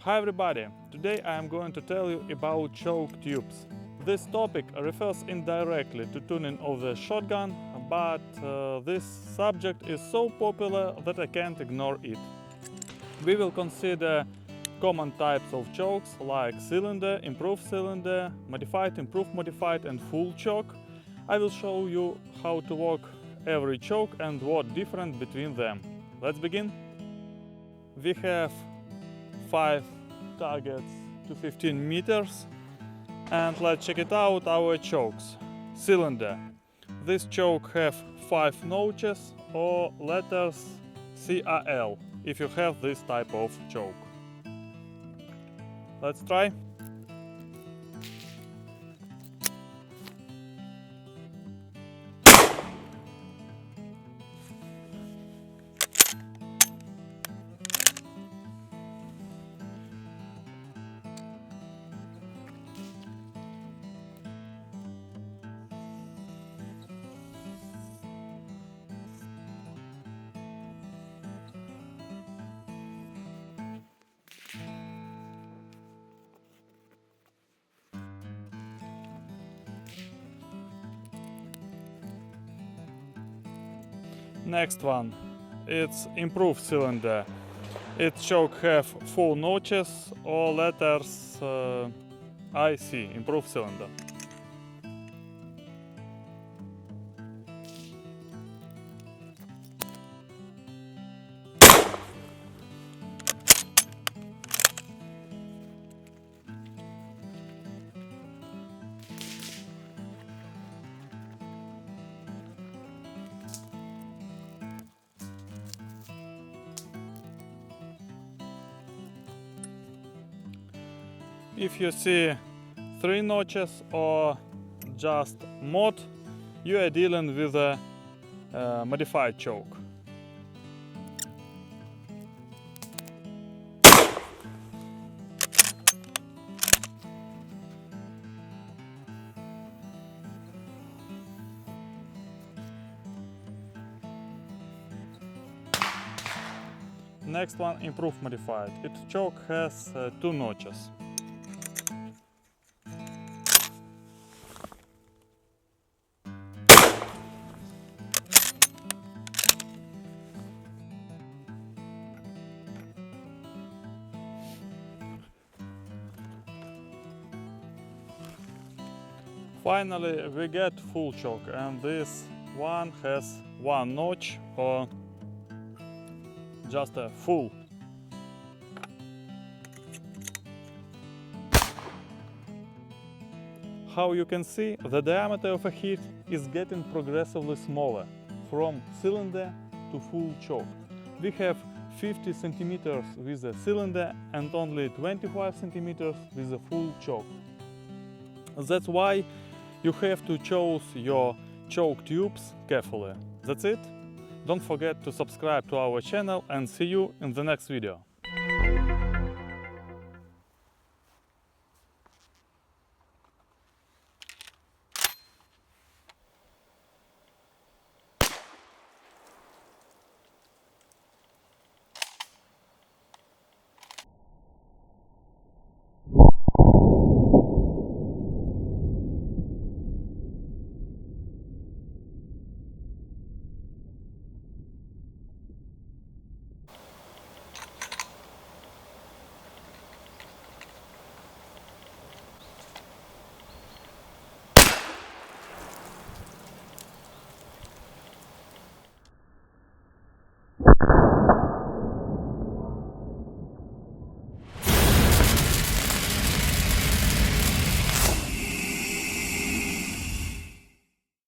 Hi everybody! Today I am going to tell you about choke tubes. This topic refers indirectly to tuning of the shotgun, but this subject is so popular that I can't ignore it. We will consider common types of chokes like cylinder, improved cylinder, modified, improved modified and full choke. I will show you how to work every choke and what difference between them. Let's begin. We have 5 targets to 15 meters and let's check it out. Our chokes. Cylinder. This choke have 5 notches or letters CRL if you have this type of choke. Let's try. Next one, it's improved cylinder. Its choke have 4 notches or letters IC, improved cylinder. If you see 3 notches or just mod, you are dealing with a modified choke. Next one, improved modified. Its choke has 2 notches. Finally, we get full choke, and this one has 1 notch or just a full. How you can see, the diameter of a heat is getting progressively smaller from cylinder to full choke. We have 50 centimeters with a cylinder and only 25 centimeters with a full choke. That's why you have to choose your choke tubes carefully. That's it. Don't forget to subscribe to our channel and see you in the next video.